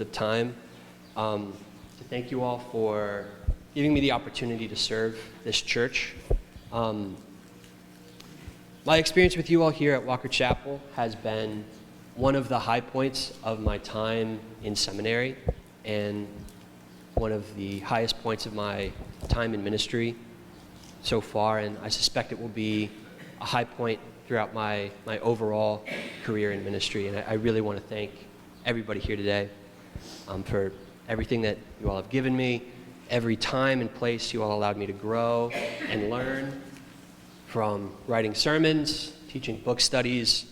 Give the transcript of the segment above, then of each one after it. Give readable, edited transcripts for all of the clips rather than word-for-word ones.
of time to thank you all for giving me the opportunity to serve this church. My experience with you all here at Walker Chapel has been one of the high points of my time in seminary and one of the highest points of my time in ministry so far, and I suspect it will be a high point throughout my overall career in ministry. And I really want to thank everybody here today for everything that you all have given me, every time and place you all allowed me to grow and learn, from writing sermons, teaching book studies,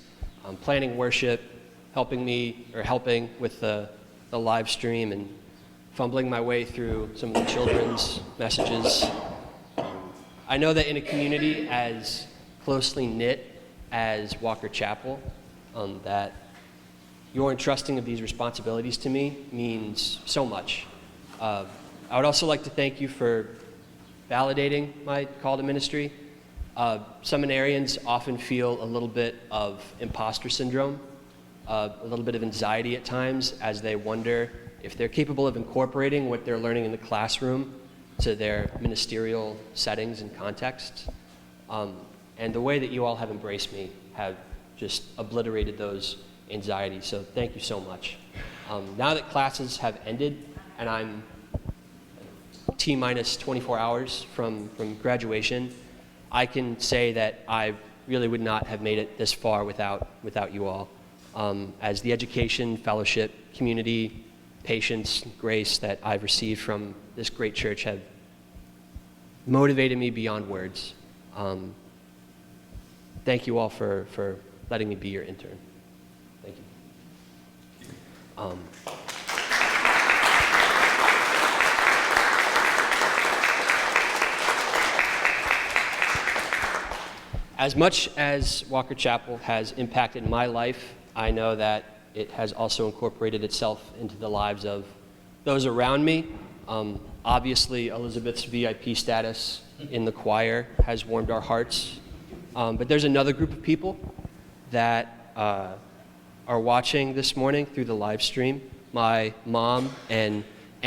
planning worship, helping with the live stream, and fumbling my way through some of the children's messages. I know that in a community as closely knit as Walker Chapel, that your entrusting of these responsibilities to me means so much. I would also like to thank you for validating my call to ministry. Seminarians often feel a little bit of imposter syndrome, a little bit of anxiety at times as they wonder if they're capable of incorporating what they're learning in the classroom to their ministerial settings and contexts. And the way that you all have embraced me have just obliterated those anxieties, so thank you so much. Now that classes have ended and I'm T-minus 24 hours from graduation, I can say that I really would not have made it this far without you all. As the education, fellowship, community, patience, grace that I've received from this great church have motivated me beyond words. Thank you all for letting me be your intern. Thank you. As much as Walker Chapel has impacted my life, I know that it has also incorporated itself into the lives of those around me. Obviously, Elizabeth's VIP status in the choir has warmed our hearts. But there's another group of people that are watching this morning through the live stream, my mom and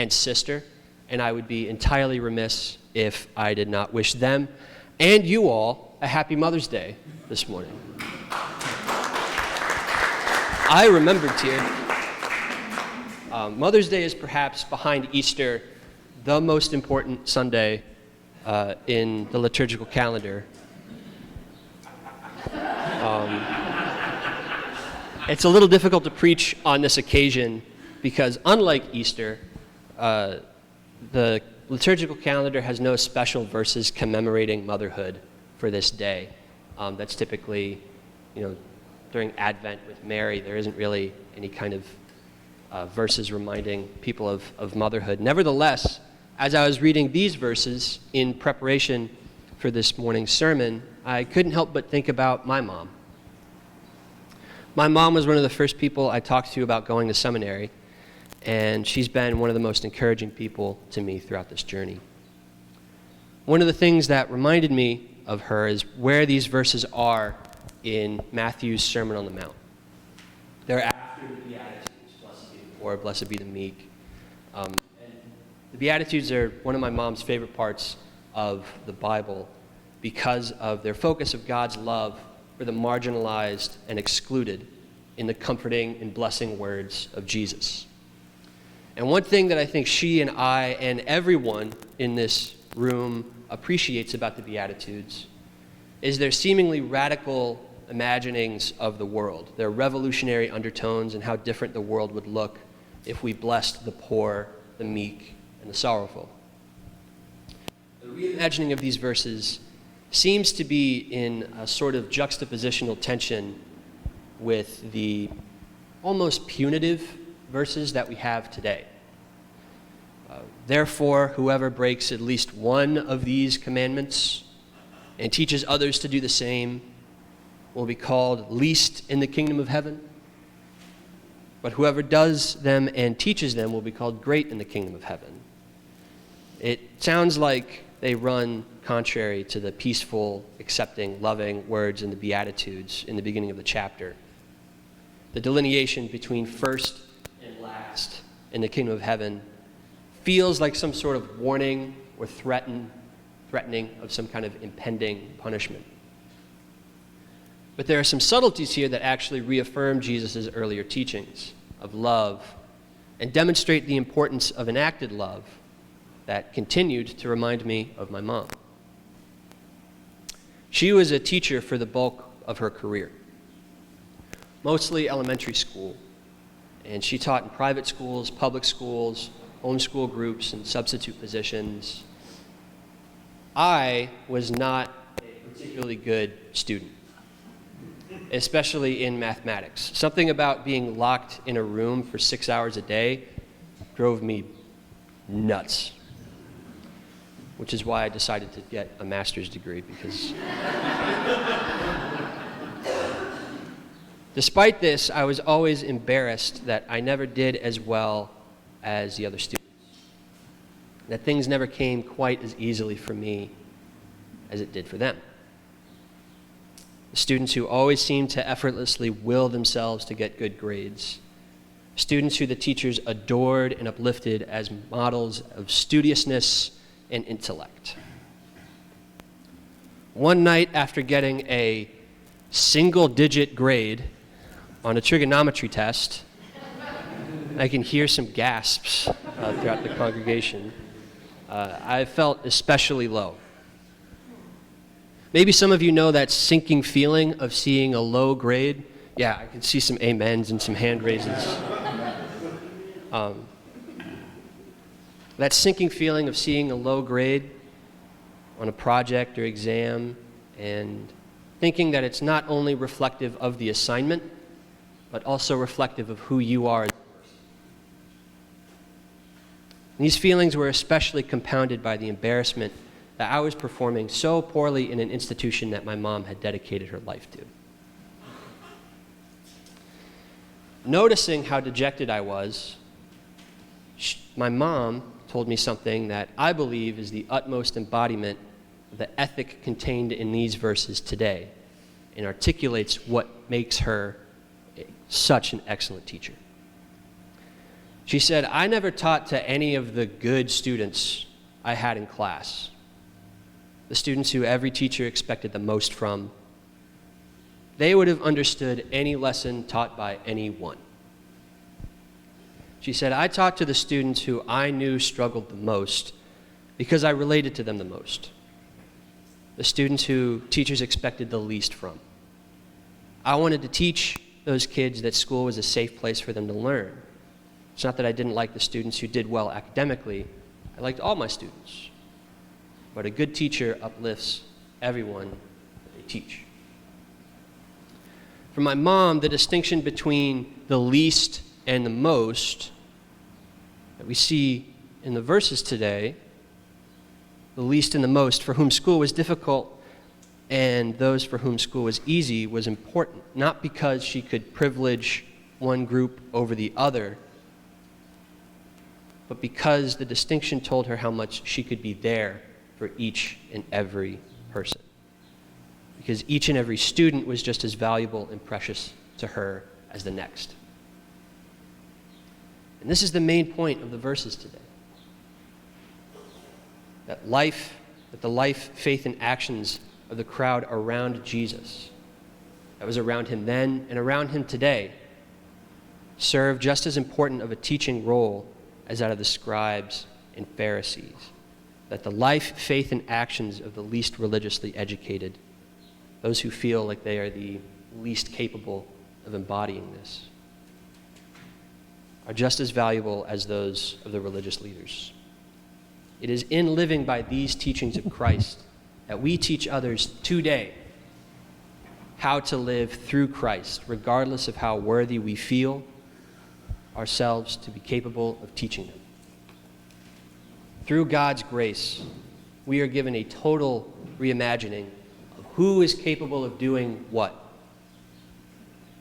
sister, and I would be entirely remiss if I did not wish them and you all a happy Mother's Day this morning. I remembered here, Mother's Day is perhaps behind Easter the most important Sunday in the liturgical calendar. It's a little difficult to preach on this occasion because unlike Easter, the liturgical calendar has no special verses commemorating motherhood for this day. That's typically, during Advent with Mary, there isn't really any kind of verses reminding people of motherhood. Nevertheless, as I was reading these verses in preparation for this morning's sermon, I couldn't help but think about my mom. My mom was one of the first people I talked to about going to seminary, and she's been one of the most encouraging people to me throughout this journey. One of the things that reminded me of her is where these verses are in Matthew's Sermon on the Mount. They're after the Beatitudes, blessed be the poor, blessed be the meek. And the Beatitudes are one of my mom's favorite parts of the Bible because of their focus of God's love for the marginalized and excluded in the comforting and blessing words of Jesus. And one thing that I think she and I and everyone in this room appreciates about the Beatitudes is their seemingly radical imaginings of the world, their revolutionary undertones and how different the world would look if we blessed the poor, the meek, and the sorrowful. The reimagining of these verses seems to be in a sort of juxtapositional tension with the almost punitive verses that we have today. Therefore, whoever breaks at least one of these commandments and teaches others to do the same will be called least in the kingdom of heaven. But whoever does them and teaches them will be called great in the kingdom of heaven. It sounds like they run contrary to the peaceful, accepting, loving words in the Beatitudes in the beginning of the chapter. The delineation between first and last in the kingdom of heaven feels like some sort of warning or threatening of some kind of impending punishment. But there are some subtleties here that actually reaffirm Jesus' earlier teachings of love and demonstrate the importance of enacted love that continued to remind me of my mom. She was a teacher for the bulk of her career, mostly elementary school, and she taught in private schools, public schools, homeschool groups, and substitute positions. I was not a particularly good student, especially in mathematics. Something about being locked in a room for 6 hours a day drove me nuts, which is why I decided to get a master's degree, because despite this, I was always embarrassed that I never did as well as the other students, that things never came quite as easily for me as it did for them. The students who always seemed to effortlessly will themselves to get good grades, students who the teachers adored and uplifted as models of studiousness and intellect. One night, after getting a single-digit grade on a trigonometry test, I can hear some gasps throughout the congregation. I felt especially low. Maybe some of you know that sinking feeling of seeing a low grade. Yeah, I can see some amens and some hand raises. That sinking feeling of seeing a low grade on a project or exam and thinking that it's not only reflective of the assignment, but also reflective of who you are as a person. These feelings were especially compounded by the embarrassment that I was performing so poorly in an institution that my mom had dedicated her life to. Noticing how dejected I was, my mom told me something that I believe is the utmost embodiment of the ethic contained in these verses today and articulates what makes her such an excellent teacher. She said, "I never taught to any of the good students I had in class, the students who every teacher expected the most from. They would have understood any lesson taught by anyone." She said, "I taught to the students who I knew struggled the most because I related to them the most, the students who teachers expected the least from. I wanted to teach those kids that school was a safe place for them to learn. It's not that I didn't like the students who did well academically. I liked all my students. But a good teacher uplifts everyone that they teach." For my mom, the distinction between the least and the most that we see in the verses today, the least and the most, for whom school was difficult and those for whom school was easy, was important, not because she could privilege one group over the other, but because the distinction told her how much she could be there for each and every person. Because each and every student was just as valuable and precious to her as the next. And this is the main point of the verses today. That the life, faith, and actions of the crowd around Jesus, that was around him then and around him today, serve just as important of a teaching role as that of the scribes and Pharisees. That the life, faith, and actions of the least religiously educated, those who feel like they are the least capable of embodying this, are just as valuable as those of the religious leaders. It is in living by these teachings of Christ that we teach others today how to live through Christ, regardless of how worthy we feel ourselves to be capable of teaching them. Through God's grace, we are given a total reimagining of who is capable of doing what.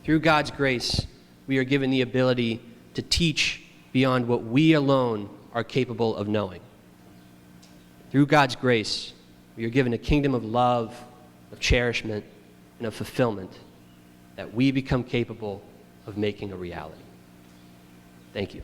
Through God's grace, we are given the ability to teach beyond what we alone are capable of knowing. Through God's grace, we are given a kingdom of love, of cherishment, and of fulfillment that we become capable of making a reality. Thank you.